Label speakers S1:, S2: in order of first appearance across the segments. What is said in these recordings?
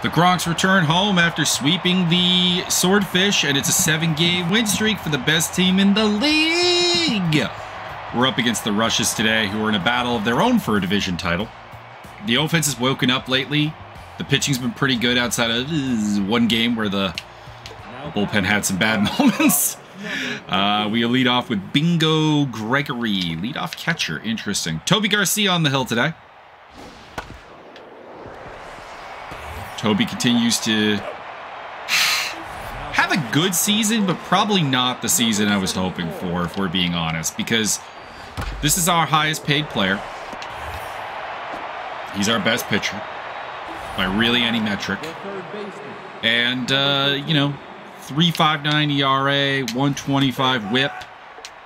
S1: The Gronks return home after sweeping the Swordfish, and it's a 7-game win streak for the best team in the league. We're up against the Rushes today, who are in a battle of their own for a division title. The offense has woken up lately. The pitching's been pretty good outside of one game where the bullpen had some bad moments. We lead off with Bingo Gregory, leadoff catcher. Interesting. Toby Garcia on the hill today. Toby continues to have a good season, but probably not the season I was hoping for, if we're being honest, because this is our highest paid player. He's our best pitcher by really any metric. And, you know, 3.59 ERA, 125 whip.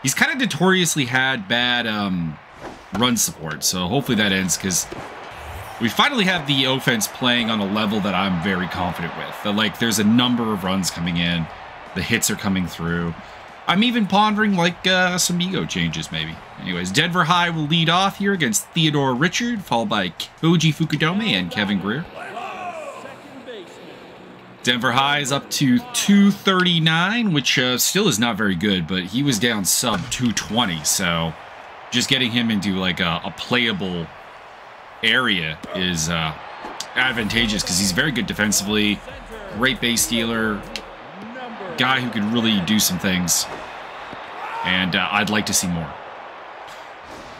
S1: He's kind of notoriously had bad run support, so hopefully that ends, because we finally have the offense playing on a level that I'm very confident with. That, like, there's a number of runs coming in. The hits are coming through. I'm even pondering, like, some ego changes, maybe. Anyways, Denver High will lead off here against Theodore Richard, followed by Koji Fukudome and Kevin Greer. Denver High is up to 239, which still is not very good, but he was down sub 220, so just getting him into, like, a playable area is advantageous because he's very good defensively, great base stealer, guy who could really do some things, and I'd like to see more.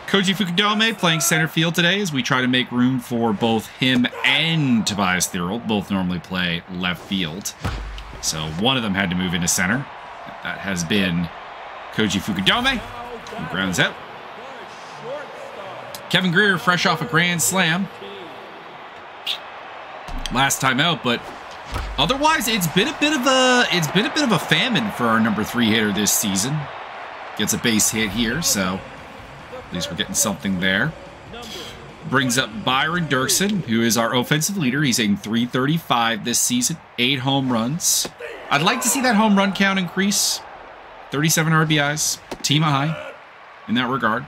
S1: Koji Fukudome playing center field today as we try to make room for both him and Tobias Theriault. Both normally play left field, so one of them had to move into center. That has been Koji Fukudome, who grounds out. Kevin Greer fresh off a grand slam last time out, but otherwise it's been a bit of a famine for our number 3 hitter this season. Gets a base hit here, so at least we're getting something there. Brings up Byron Dirksen, who is our offensive leader. He's hitting .335 this season, 8 home runs. I'd like to see that home run count increase. 37 RBIs, team high in that regard.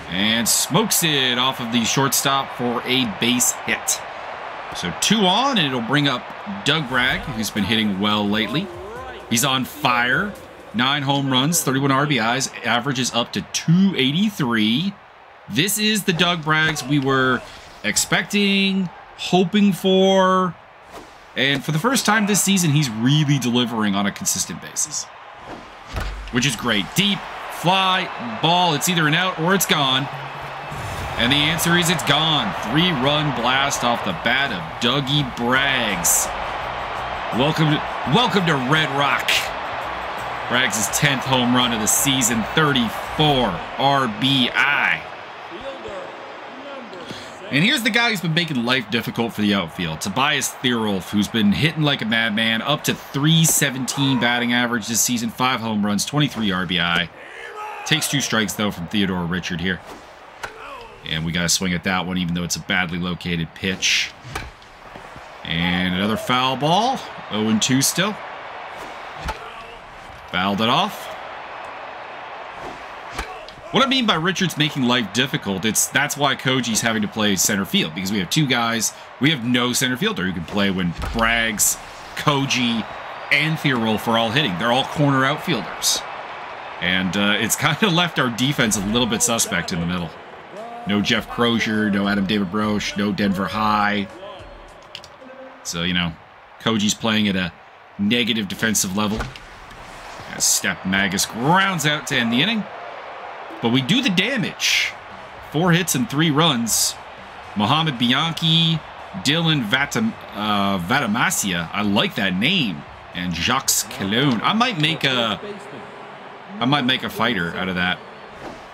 S1: And smokes it off of the shortstop for a base hit. So 2 on, and it'll bring up Doug Bragg, who's been hitting well lately. He's on fire. 9 home runs, 31 RBIs, averages up to 283. This is the Doug Braggs we were expecting, hoping for. And for the first time this season, he's really delivering on a consistent basis, which is great. Deep. Fly, ball, it's either an out or it's gone. And the answer is it's gone. 3-run blast off the bat of Dougie Braggs. Welcome to Red Rock. Braggs' 10th home run of the season, 34 RBI. And here's the guy who's been making life difficult for the outfield, Tobias Theriault, who's been hitting like a madman, up to .317 batting average this season, 5 home runs, 23 RBI. Takes 2 strikes, though, from Theodore Richard here. And we got to swing at that one, even though it's a badly located pitch. And another foul ball. 0-2 still. Fouled it off. What I mean by Richard's making life difficult, that's why Koji's having to play center field, because we have 2 guys. We have no center fielder who can play when Braggs, Koji, and Theriault are all hitting. They're all corner outfielders. And it's kind of left our defense a little bit suspect in the middle. No Jeff Crozier, no Adam David Broche, no Denver High. So, you know, Koji's playing at a negative defensive level. As Step Magus grounds out to end the inning. But we do the damage. 4 hits and 3 runs. Mohamed Bianchi, Dylan Vatamasia. I like that name. And Jacques Cologne. I might make a fighter out of that.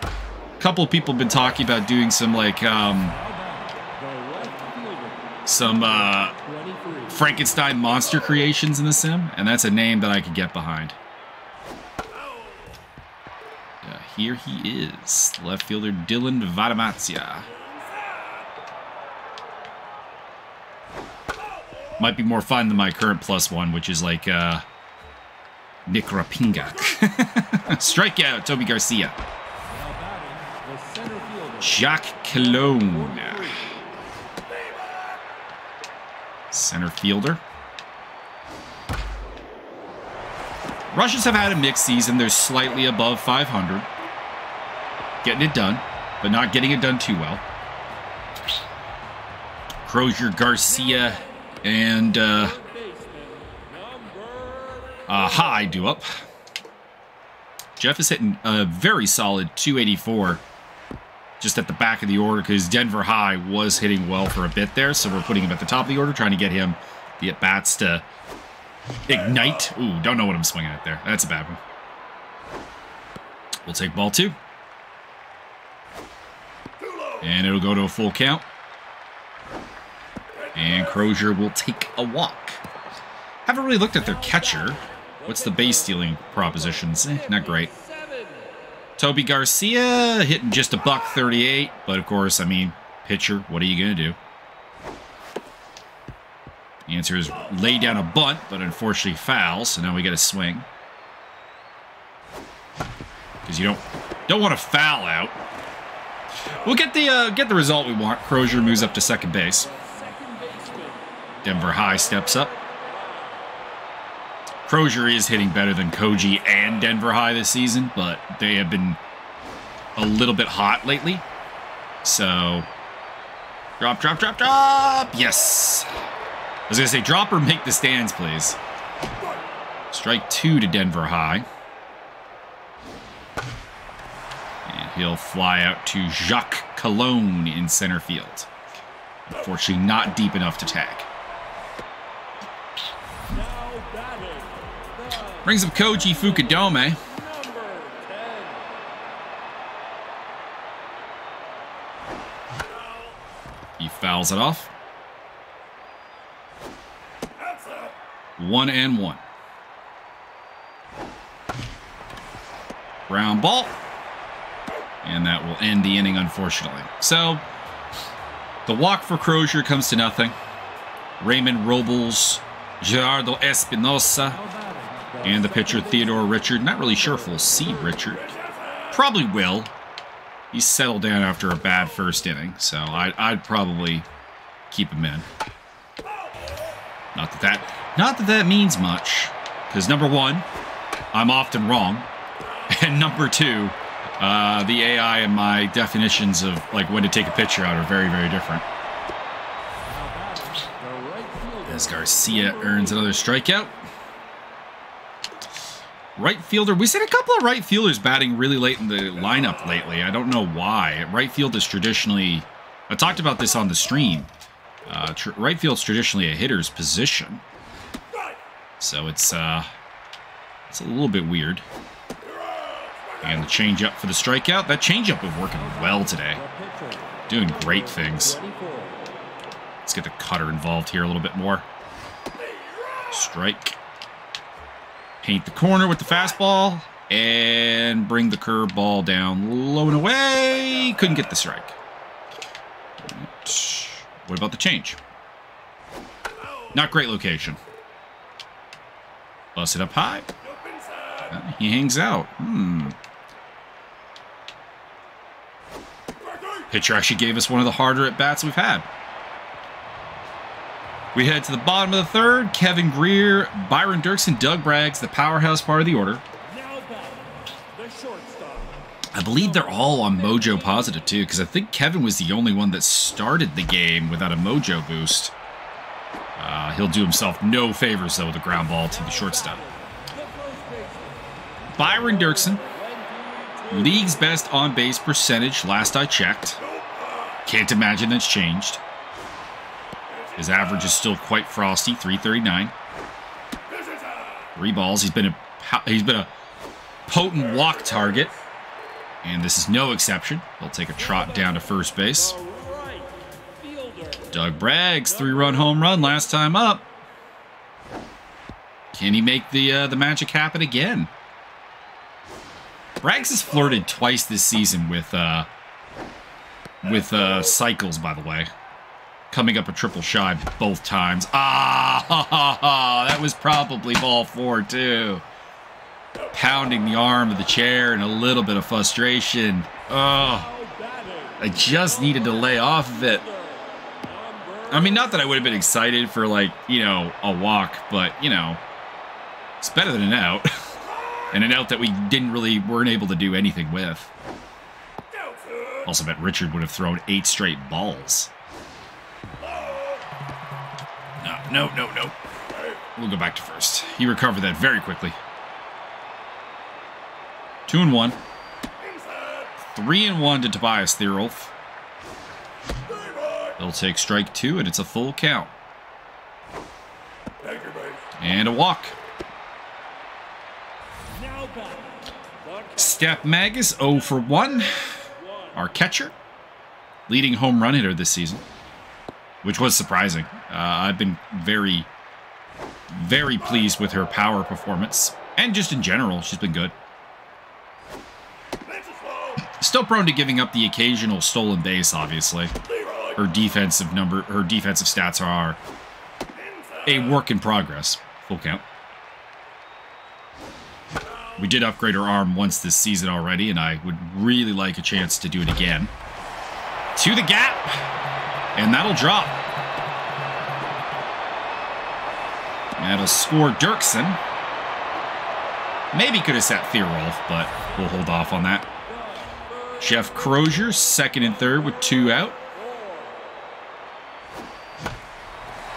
S1: A couple of people have been talking about doing some, like, Frankenstein monster creations in the sim, and that's a name that I could get behind. Here he is, left fielder Dylan Vatamasia. Might be more fun than my current +1, which is like Nick Rapingak. Strikeout, Toby Garcia. Jacques Cologne. Center fielder. Russians have had a mixed season. They're slightly above 500. Getting it done, but not getting it done too well. Crozier, Garcia, and High do up. Jeff is hitting a very solid 284 just at the back of the order because Denver High was hitting well for a bit there, so we're putting him at the top of the order, trying to get him the at-bats to ignite. Ooh, don't know what I'm swinging at there. That's a bad one. We'll take ball 2. And it'll go to a full count. And Crozier will take a walk. Haven't really looked at their catcher. What's the base stealing propositions? Not great. Toby Garcia hitting just a $138, but of course, I mean, pitcher, what are you going to do? The answer is lay down a bunt, but unfortunately foul, so now we get a swing. Because you don't want to foul out. We'll get the result we want. Crozier moves up to second base. Denver High steps up. Crozier is hitting better than Koji and Denver High this season, but they have been a little bit hot lately. So, drop, drop, drop, drop! Yes! I was going to say, drop or make the stands, please. Strike 2 to Denver High. And he'll fly out to Jacques Cologne in center field. Unfortunately, not deep enough to tag. Brings up Koji Fukudome. He fouls it off. 1-1. Ground ball. And that will end the inning, unfortunately. So, the walk for Crozier comes to nothing. Raymond Robles, Gerardo Espinosa, and the pitcher Theodore Richard. Not really sure if we'll see Richard. Probably will. He's settled down after a bad first inning, so I'd probably keep him in. Not that that means much, because number 1, I'm often wrong, and number 2, the AI and my definitions of like when to take a pitcher out are very, very different. As Garcia earns another strikeout. Right fielder. We've seen a couple of right fielders batting really late in the lineup lately. I don't know why. Right field is traditionally... I talked about this on the stream. Right field's traditionally a hitter's position. So it's a little bit weird. And the changeup for the strikeout. That changeup was working well today. Doing great things. Let's get the cutter involved here a little bit more. Strike. Paint the corner with the fastball. And bring the curveball down low and away. Couldn't get the strike. What about the change? Not great location. Bust it up high. He hangs out. Pitcher actually gave us one of the harder at-bats we've had. We head to the bottom of the third. Kevin Greer, Byron Dirksen, Doug Braggs, the powerhouse part of the order. I believe they're all on Mojo positive, too, because I think Kevin was the only one that started the game without a Mojo boost. He'll do himself no favors, though, with a ground ball to the shortstop. Byron Dirksen, league's best on-base percentage, last I checked. Can't imagine that's changed. His average is still quite frosty, 339. 3 balls. He's been a potent walk target, and this is no exception. He'll take a trot down to first base. Doug Braggs, 3-run home run last time up. Can he make the magic happen again? Braggs has flirted twice this season with cycles, by the way. Coming up a triple shy both times. That was probably ball 4, too. Pounding the arm of the chair in a little bit of frustration. Oh, I just needed to lay off of it. I mean, not that I would have been excited for, like, you know, a walk, but, you know, it's better than an out. And an out that we weren't able to do anything with. Also bet Richard would have thrown 8 straight balls. No. We'll go back to first. He recovered that very quickly. 2-1. 3-1 to Tobias Thierolf. They'll take strike 2, and it's a full count. And a walk. Step Magus 0 for 1. Our catcher. Leading home run hitter this season. Which was surprising. I've been very, very pleased with her power performance. And just in general, she's been good. Still prone to giving up the occasional stolen base, obviously. Her defensive stats are a work in progress. Full count. We did upgrade her arm once this season already, and I would really like a chance to do it again. To the gap, and that'll drop. That'll score Dirksen. Maybe could have set Thierolf, but we'll hold off on that. Jeff Crozier, second and third with 2 out.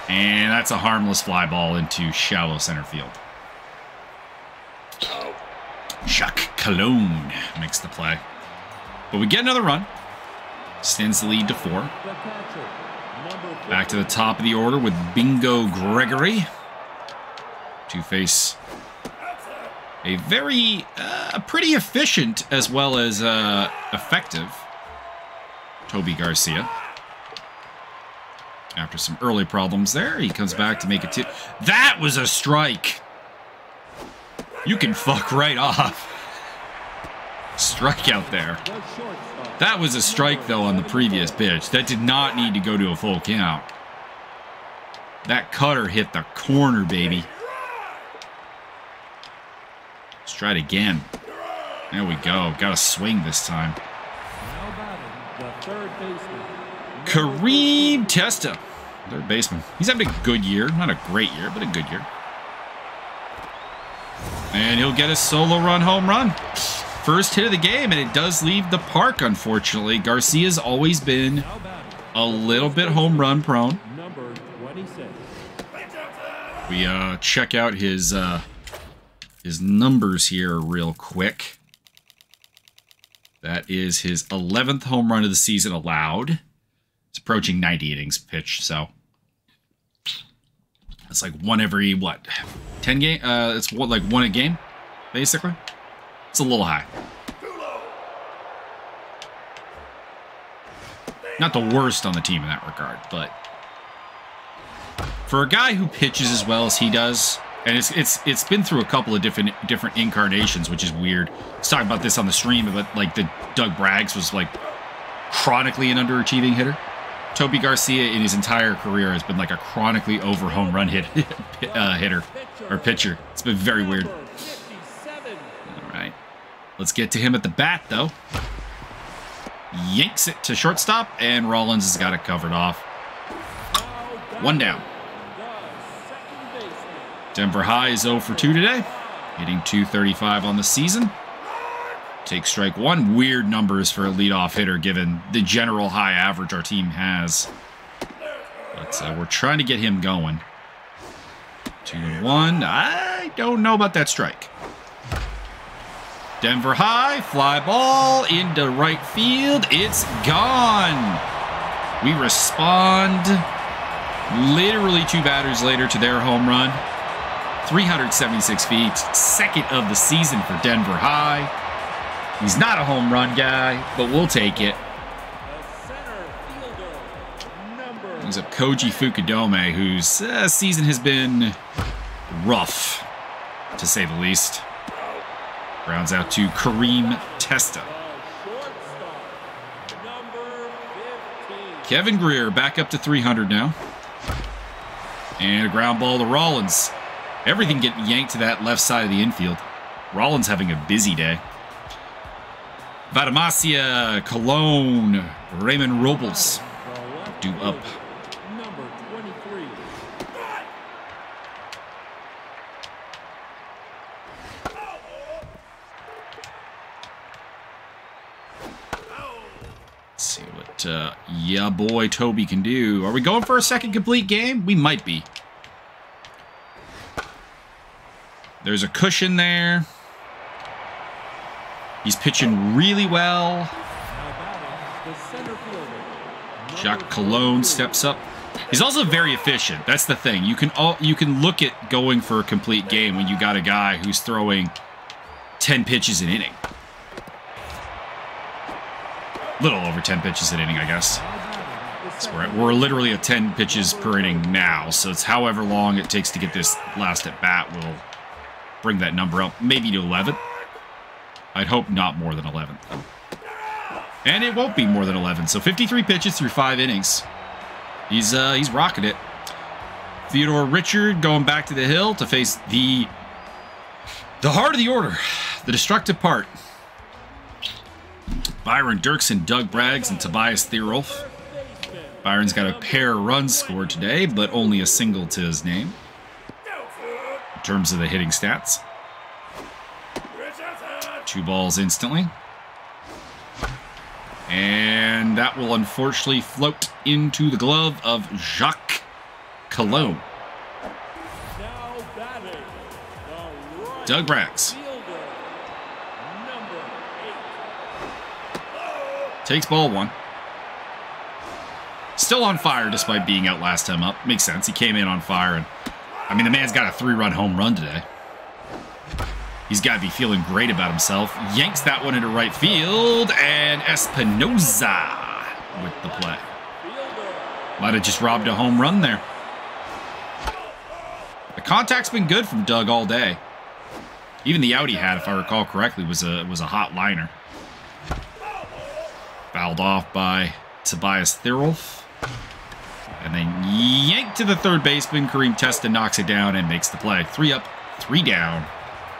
S1: And that's a harmless fly ball into shallow center field. Jacques Cologne makes the play. But we get another run. Extends the lead to 4. Back to the top of the order with Bingo Gregory. To face a very, pretty efficient as well as effective Toby Garcia. After some early problems there, he comes back to make it 2. That was a strike. You can fuck right off. Strikeout there. That was a strike, though, on the previous pitch. That did not need to go to a full count. That cutter hit the corner, baby. Let's try it again. There we go. Got a swing this time. Kareem Testa, third baseman. He's having a good year. Not a great year, but a good year. And he'll get a solo run home run. First hit of the game, and it does leave the park, unfortunately. Garcia's always been a little bit home run prone. We check out his numbers here real quick. That is his 11th home run of the season allowed. It's approaching 90 innings pitched, so it's like one every, what, 10 game? It's what, like one a game, basically? It's a little high. Not the worst on the team in that regard, but for a guy who pitches as well as he does, and it's been through a couple of different incarnations, which is weird. I was talking about this on the stream, but like the Doug Braggs was like chronically an underachieving hitter. Toby Garcia in his entire career has been like a chronically over home run hitter or pitcher. It's been very weird. All right, let's get to him at the bat though. Yanks it to shortstop, and Rollins has got it covered off. 1 down. Denver High is 0 for 2 today, hitting .235 on the season. Take strike 1. Weird numbers for a leadoff hitter given the general high average our team has. But we're trying to get him going. 2-1. I don't know about that strike. Denver High, fly ball into right field. It's gone. We respond literally 2 batters later to their home run. 376 feet, second of the season for Denver High. He's not a home run guy, but we'll take it. Brings up Koji Fukudome, whose season has been rough, to say the least. Rounds out to Kareem Testa. Kevin Greer back up to 300 now. And a ground ball to Rollins. Everything getting yanked to that left side of the infield. Rollins having a busy day. Vadamasia, Cologne, Raymond Robles due up. Let's see what, yeah, boy, Toby can do. Are we going for a second complete game? We might be. There's a cushion there. He's pitching really well. Jacques Cologne steps up. He's also very efficient. That's the thing. You can look at going for a complete game when you got a guy who's throwing 10 pitches an inning. Little over 10 pitches an inning, I guess. So we're literally at 10 pitches per inning now, so it's however long it takes to get this last at bat will bring that number up, maybe to 11. I'd hope not more than 11. And it won't be more than 11. So 53 pitches through 5 innings. He's rocking it. Theodore Richard going back to the hill to face the heart of the order, the destructive part. Byron Dirksen, Doug Braggs, and Tobias Thierolf. Byron's got a pair of runs scored today, but only a single to his name in terms of the hitting stats. 2 balls instantly. And that will unfortunately float into the glove of Jacques Cologne. Doug Braggs. Takes ball 1. Still on fire despite being out last time up. Makes sense. He came in on fire. And I mean, the man's got a 3-run home run today. He's got to be feeling great about himself. Yanks that one into right field. And Espinoza with the play. Might have just robbed a home run there. The contact's been good from Doug all day. Even the out he had, if I recall correctly, was a hot liner. Fouled off by Tobias Thierolf. And then yanked to the third baseman. Kareem Testa knocks it down and makes the play. 3 up, 3 down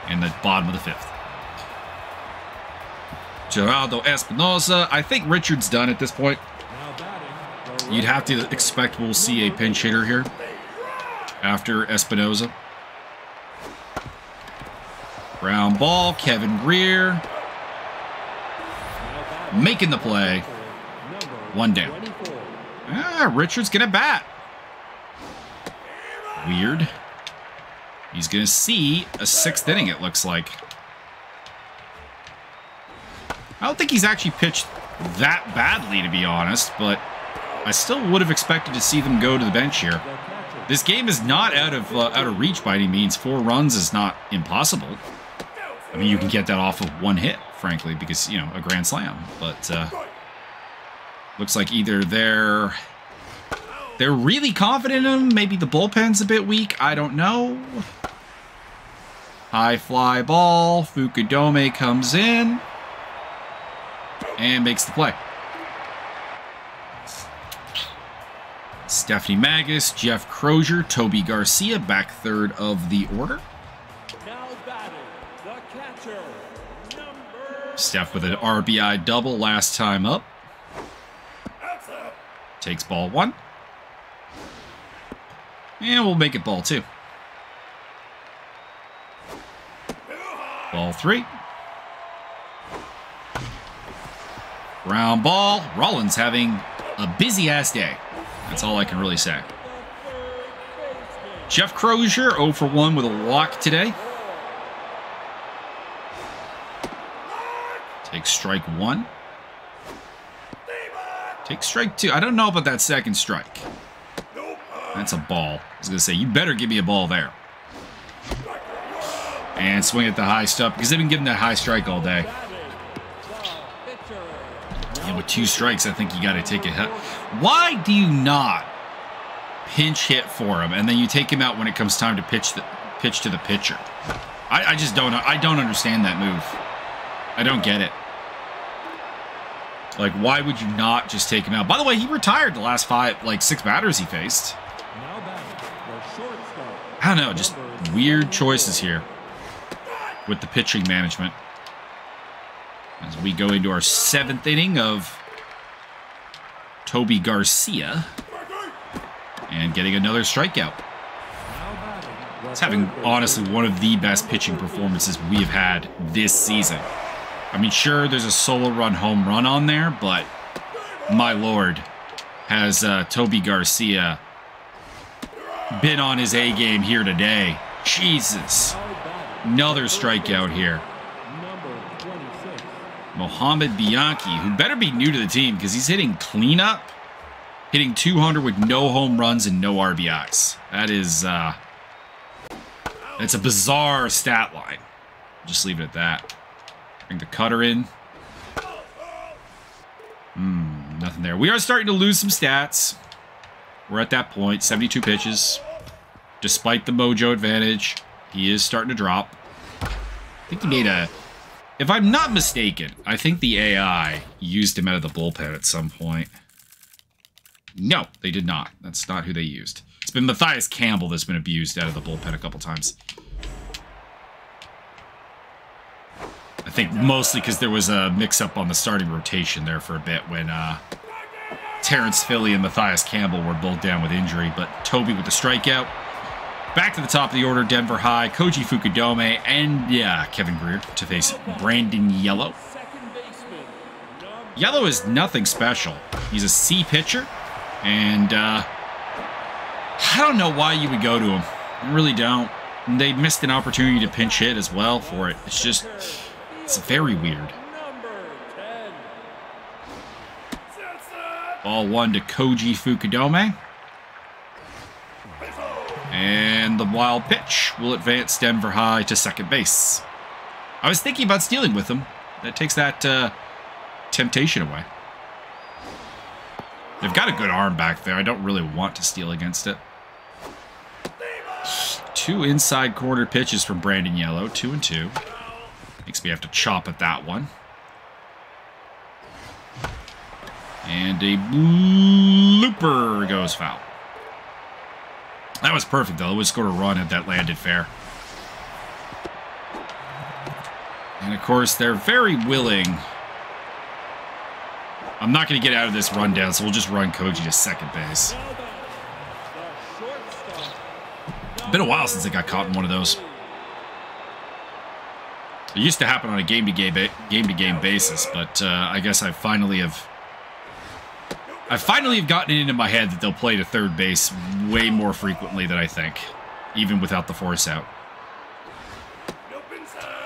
S1: in the bottom of the 5th. Geraldo Espinoza. I think Richard's done at this point. You'd have to expect we'll see a pinch hitter here after Espinoza. Ground ball, Kevin Greer. Making the play. 1 down. Richard's gonna bat. Weird. He's gonna see a 6th inning, it looks like. I don't think he's actually pitched that badly, to be honest, but I still would have expected to see them go to the bench here. This game is not out of reach by any means. 4 runs is not impossible. I mean, you can get that off of 1 hit, frankly, because, you know, a grand slam. But looks like either they're really confident in him. Maybe the bullpen's a bit weak. I don't know. High fly ball. Fukudome comes in and makes the play. Stephanie Magus, Jeff Crozier, Toby Garcia back 3rd of the order. Steph with an RBI double last time up. Takes ball 1. And we'll make it ball 2. Ball 3. Ground ball. Rollins having a busy-ass day. That's all I can really say. Jeff Crozier 0 for 1 with a walk today. Takes strike 1. Takes strike 2. I don't know about that second strike. That's a ball. I was going to say, you better give me a ball there. And swing at the high stuff, because they've been giving that high strike all day. And with 2 strikes, I think you got to take a hit. Why do you not pinch hit for him, and then you take him out when it comes time to pitch to the pitcher? I just don't. I don't understand that move. I don't get it. Like, why would you not just take him out? By the way, he retired the last 6 batters he faced. I don't know, just weird choices here with the pitching management. As we go into our 7th inning of Toby Garcia. And getting another strikeout. It's having, honestly, one of the best pitching performances we've had this season. I mean, sure, there's a solo run home run on there, but my lord, has Toby Garcia been on his A game here today. Jesus. Another strikeout here. Mohamed Bianchi, who better be new to the team because he's hitting cleanup. Hitting 200 with no home runs and no RBIs. That is, that's a bizarre stat line. Just leave it at that. Bring the cutter in. Nothing there. We are starting to lose some stats. We're at that point. 72 pitches. Despite the mojo advantage, he is starting to drop. I think he made a... If I'm not mistaken, I think the AI used him out of the bullpen at some point. No, they did not. That's not who they used. It's been Matthias Campbell that's been abused out of the bullpen a couple times. I think mostly because there was a mix-up on the starting rotation there for a bit when Terrence Philly and Matthias Campbell were both down with injury. But Toby with the strikeout. Back to the top of the order, Denver High, Koji Fukudome, and Kevin Greer to face Brandon Yellow. Yellow is nothing special. He's a C pitcher, and I don't know why you would go to him. I really don't. And they missed an opportunity to pinch hit as well for it. It's just, it's very weird. Ball one to Koji Fukudome. And the wild pitch will advance Denver High to second base. I was thinking about stealing with him. That takes that temptation away. They've got a good arm back there. I don't really want to steal against it. 2 inside corner pitches from Brandon Yellow. 2-2. Makes me have to chop at that one. And a blooper goes foul. That was perfect, though. It would score a run if that landed fair. And, of course, they're very willing. I'm not going to get out of this rundown, so we'll just run Koji to second base. Been a while since I got caught in one of those. It used to happen on a game-to-game basis, but I guess I finally have gotten it into my head that they'll play to third base way more frequently than I think, even without the force out.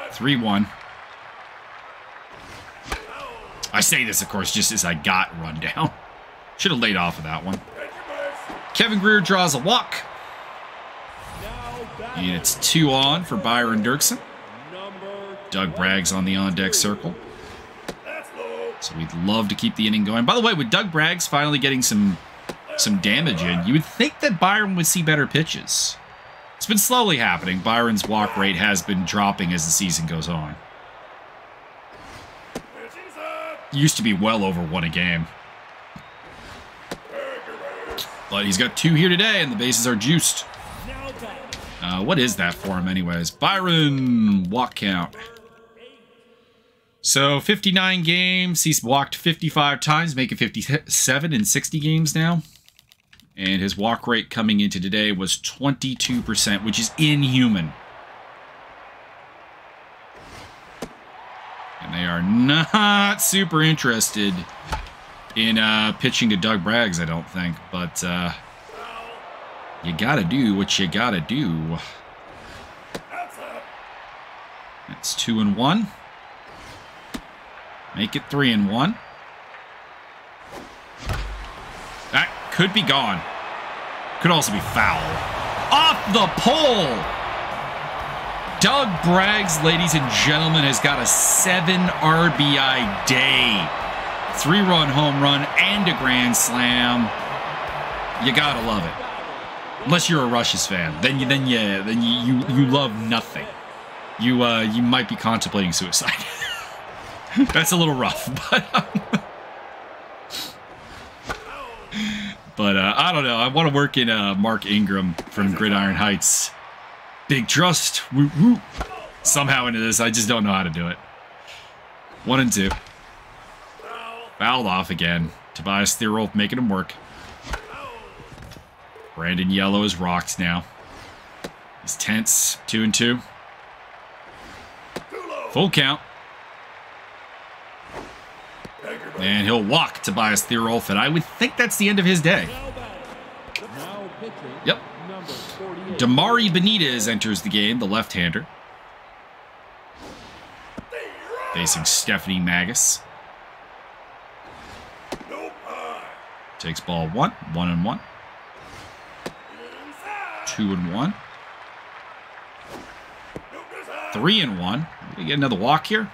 S1: 3-1. I say this, of course, just as I got run down. Should have laid off of that one. Kevin Greer draws a walk. And it's 2 on for Byron Dirksen. Doug Bragg's on the on-deck circle. So we'd love to keep the inning going. By the way, with Doug Bragg's finally getting some damage in, you would think that Byron would see better pitches. It's been slowly happening. Byron's walk rate has been dropping as the season goes on. Used to be well over 1 a game. But he's got 2 here today, and the bases are juiced. What is that for him anyways? Byron, walk count. So 59 games, he's walked 55 times, making 57 in 60 games now. And his walk rate coming into today was 22%, which is inhuman. And they are not super interested in pitching to Doug Braggs, I don't think. But you gotta do what you gotta do. That's 2-1. Make it 3-1. That could be gone. Could also be foul. Off the pole! Doug Braggs, ladies and gentlemen, has got a 7 RBI day. 3-run home run and a grand slam. You gotta love it. Unless you're a Rushes fan, then you love nothing. You might be contemplating suicide. That's a little rough, but I don't know. I want to work in Mark Ingram from Gridiron Heights. Big trust, woo woo. Somehow into this, I just don't know how to do it. 1-2. Fouled off again. Tobias Thierolf making him work. Brandon Yellow is rocked now. He's tense. 2-2. Full count. And he'll walk Tobias Theorolf, and I would think that's the end of his day. Yep. Damari Benitez enters the game, the left-hander. Facing Stephanie Magus. Takes ball 1. 1-1. 2-1. 3-1. We get another walk here.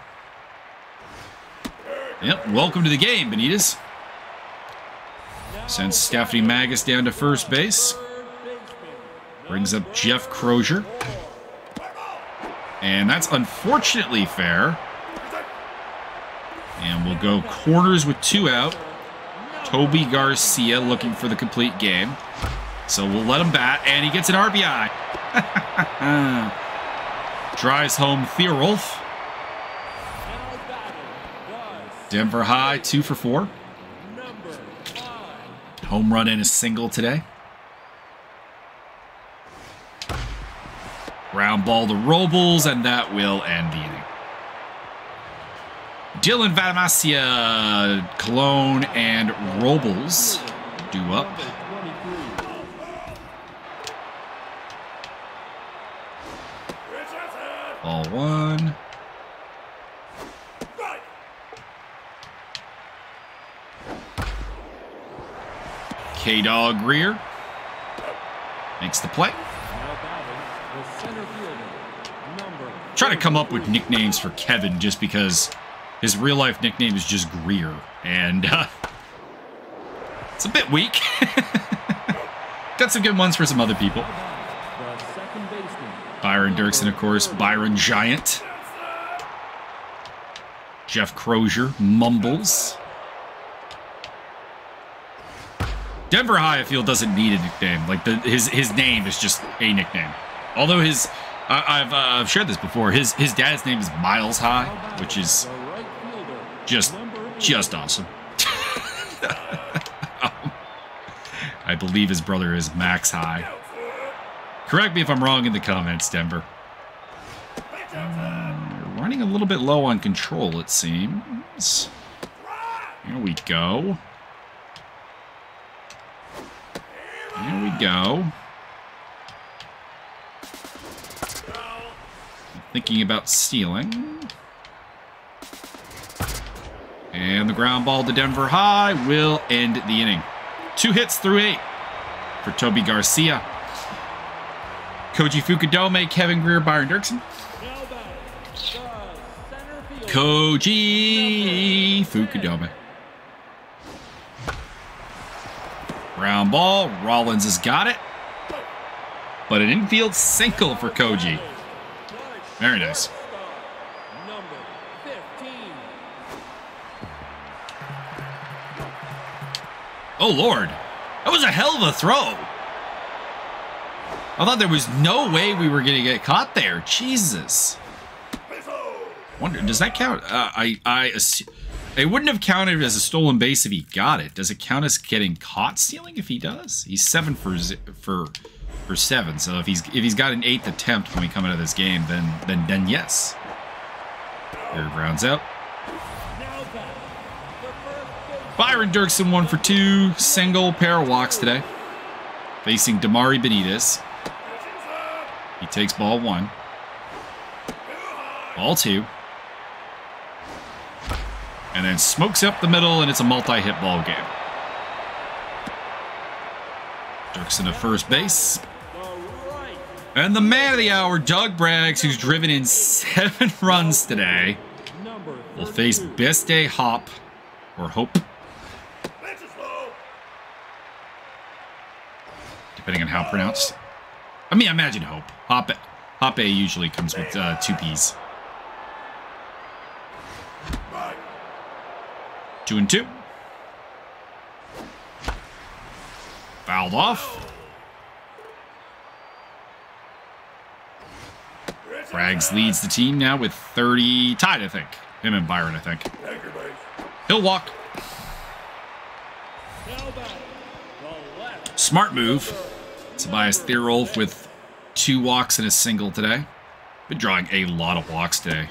S1: Yep, welcome to the game, Benitez. Sends Stephanie Magus down to first base. Brings up Jeff Crozier. And that's unfortunately fair. And we'll go corners with 2 out. Toby Garcia looking for the complete game. So we'll let him bat, and he gets an RBI. Drives home Theorolf. Denver High, 2 for 4. Home run and a single today. Ground ball to Robles, and that will end the inning. Dylan Vadamasia, Cologne, and Robles due up. Ball 1. K-Dog Greer makes the play. Try to come up with nicknames for Kevin just because his real-life nickname is just Greer, and it's a bit weak. Got some good ones for some other people. Byron Dirksen, of course. Byron Giant. Jeff Crozier. Mumbles. Denver High, I feel, doesn't need a nickname. Like, his name is just a nickname. Although I've shared this before, his dad's name is Miles High, which is just awesome. I believe his brother is Max High. Correct me if I'm wrong in the comments, Denver. Running a little bit low on control, it seems. Here we go. Here we go. Thinking about stealing. And the ground ball to Denver High will end the inning. 2 hits through 8 for Toby Garcia. Koji Fukudome, Kevin Greer, Byron Dirksen. Koji Fukudome. Ground ball. Rollins has got it. But an infield single for Koji. Very nice. Oh, Lord. That was a hell of a throw. I thought there was no way we were going to get caught there. Jesus. Wonder, does that count? It wouldn't have counted as a stolen base if he got it. Does it count as getting caught stealing if he does? He's 7 for 7. So if he's got an 8th attempt when we come out of this game, then yes. Here grounds out. Byron Dirksen 1 for 2, single, pair of walks today. Facing Damari Benitez. He takes ball 1. Ball 2. And then smokes up the middle, and it's a multi-hit ball game. Dirksen at first base. And the man of the hour, Doug Braggs, who's driven in 7 runs today, will face Best Day Hop, or Hope. Depending on how pronounced. I mean, imagine Hope. Hop A usually comes with 2 P's. 2-2. Fouled off. Braggs leads the team now with 30. Tied, I think. Him and Byron, I think. He'll walk. Smart move. Tobias Thierolf with 2 walks and a single today. Been drawing a lot of walks today.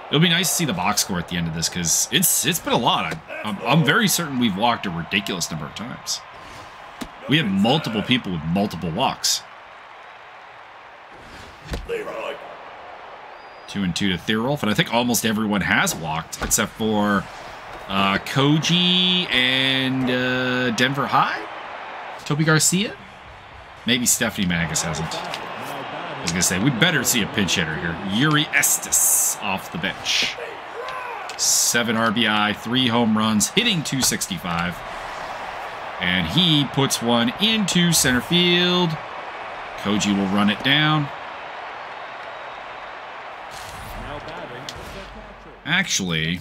S1: It'll be nice to see the box score at the end of this because it's been a lot. I'm very certain we've walked a ridiculous number of times. We have multiple people with multiple walks. 2-2 to Thierolf, and I think almost everyone has walked except for Koji and Denver High? Toby Garcia? Maybe Stephanie Magus hasn't. I was going to say, we better see a pinch hitter here. Yuri Estes off the bench. 7 RBI, 3 home runs, hitting .265. And he puts one into center field. Koji will run it down. Actually,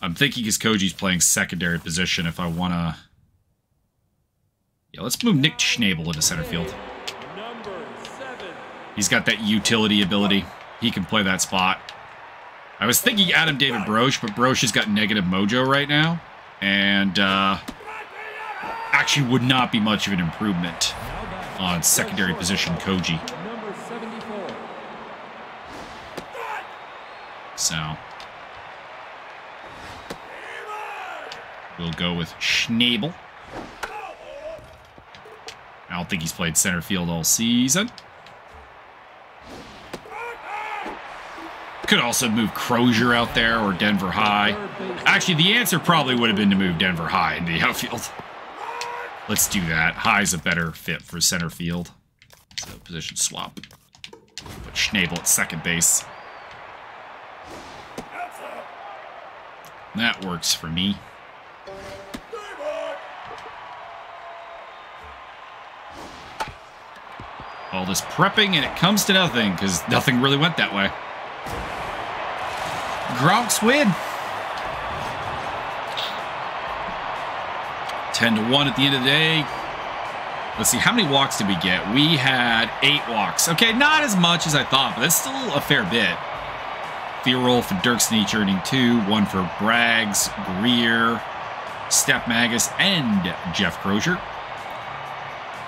S1: I'm thinking because Koji's playing secondary position if I want to... Yeah, let's move Nick Schnabel into center field. He's got that utility ability. He can play that spot. I was thinking Adam David Broche, but Broche has got negative mojo right now. And actually would not be much of an improvement on secondary position Koji. So we'll go with Schnabel. I don't think he's played center field all season. Could also move Crozier out there or Denver High. Actually, the answer probably would have been to move Denver High into the outfield. Let's do that. High's a better fit for center field. So position swap. Put Schnabel at second base. That works for me. All this prepping and it comes to nothing because nothing really went that way. Gronks win. 10-1 at the end of the day. Let's see, how many walks did we get? We had 8 walks. Okay, not as much as I thought, but that's still a fair bit. Thierolf and Dirksen each earning 2. 1 for Braggs, Greer, Steph Magus, and Jeff Crozier.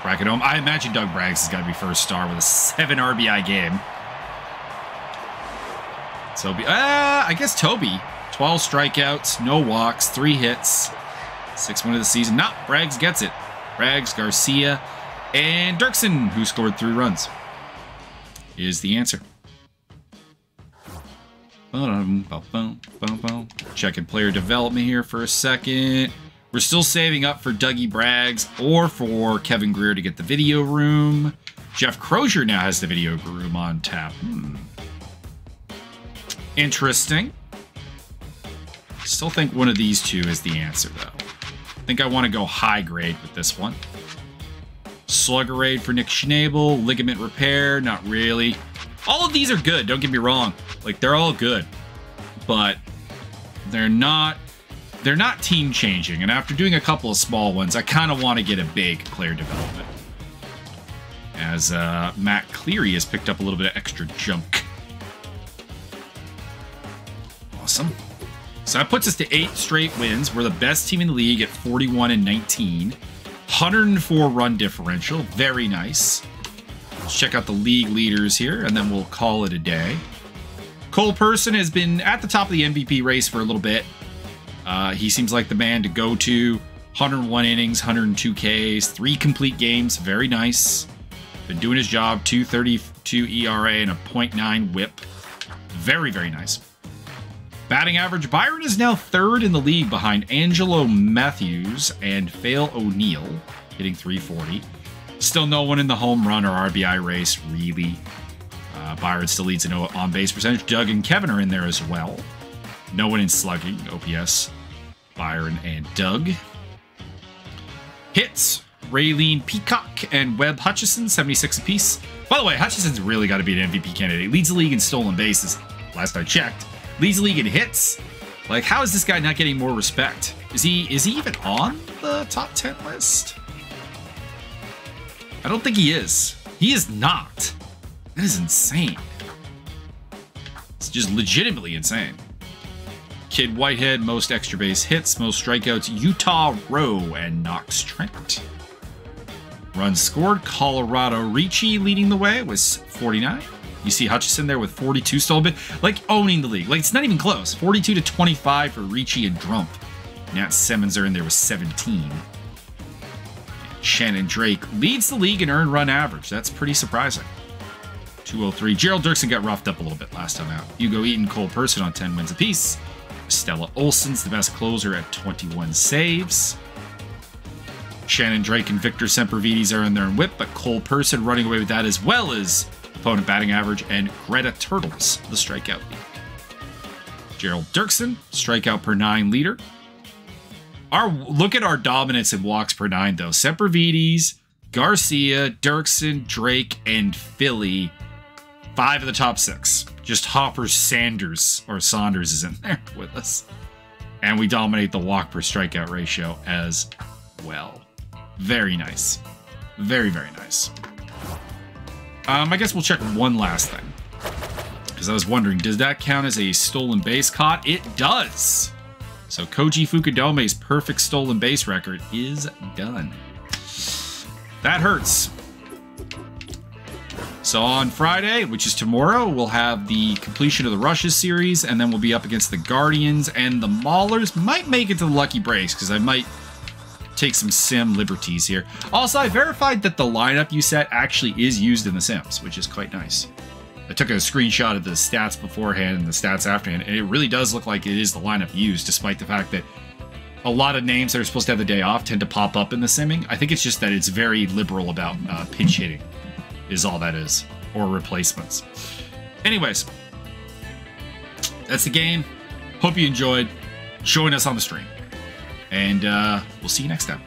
S1: Bracket home. I imagine Doug Braggs has got to be first star with a 7 RBI game. Toby, I guess Toby. 12 strikeouts, no walks, 3 hits, 6 wins of the season. Nah, Braggs gets it. Braggs, Garcia, and Dirksen, who scored 3 runs, is the answer. Checking player development here for a second. We're still saving up for Dougie Braggs or for Kevin Greer to get the video room. Jeff Crozier now has the video room on tap. Interesting. Still think one of these 2 is the answer, though. I think I want to go high grade with this one. Slugger raid for Nick Schnabel. Ligament repair, not really. All of these are good, don't get me wrong. Like, they're all good. But they're not team changing. And after doing a couple of small ones, I kind of want to get a big player development. As Matt Cleary has picked up a little bit of extra junk. Awesome. So that puts us to 8 straight wins. We're the best team in the league at 41-19. 104 run differential. Very nice. Let's check out the league leaders here, and then we'll call it a day. Cole Person has been at the top of the MVP race for a little bit. He seems like the man to go to. 101 innings, 102 Ks, 3 complete games. Very nice. Been doing his job. 2.32 ERA and a .9 WHIP. Very, very nice. Batting average, Byron is now 3rd in the league behind Angelo Matthews and Fail O'Neill, hitting .340. Still no one in the home run or RBI race, really. Byron still leads in on-base percentage. Doug and Kevin are in there as well. No one in slugging, OPS, Byron and Doug. Hits, Raylene Peacock and Webb Hutchison, 76 apiece. By the way, Hutchison's really got to be an MVP candidate. Leads the league in stolen bases, last I checked. Leads the league in hits. Like, how is this guy not getting more respect? Is he even on the top 10 list? I don't think he is. He is not. That is insane. It's just legitimately insane. Kid Whitehead, most extra base hits, most strikeouts, Utah Rowe and Knox Trent. Runs scored, Colorado Ricci leading the way with 49. You see Hutchison there with 42 stolen base, like owning the league. Like it's not even close. 42 to 25 for Ricci and Drump. Nat Simmons are in there with 17. Shannon Drake leads the league in earned run average. That's pretty surprising. 203. Gerald Dirksen got roughed up a little bit last time out. Hugo Eaton, Cole Person on 10 wins apiece. Stella Olson's the best closer at 21 saves. Shannon Drake and Victor Sempervides are in there in whip, but Cole Person running away with that as well as opponent batting average and Greta Turtles, the strikeout lead. Gerald Dirksen, strikeout per 9 leader. Look at our dominance in walks per 9, though. Sempervides, Garcia, Dirksen, Drake, and Philly. 5 of the top 6. Just Hopper Saunders is in there with us. And we dominate the walk per strikeout ratio as well. Very nice. Very, very nice. I guess we'll check one last thing. Because I was wondering, does that count as a stolen base caught? It does. So Koji Fukudome's perfect stolen base record is done. That hurts. So on Friday, which is tomorrow, we'll have the completion of the Rushes series, and then we'll be up against the Guardians, and the Maulers might make it to the Lucky Breaks, because I might take some sim liberties here. Also, I verified that the lineup you set actually is used in the Sims, which is quite nice. I took a screenshot of the stats beforehand and the stats afterhand, and it really does look like it is the lineup used, despite the fact that a lot of names that are supposed to have the day off tend to pop up in the simming. I think it's just that it's very liberal about pinch hitting, is all that is, or replacements. Anyways, that's the game. Hope you enjoyed. Join us on the stream, and we'll see you next time.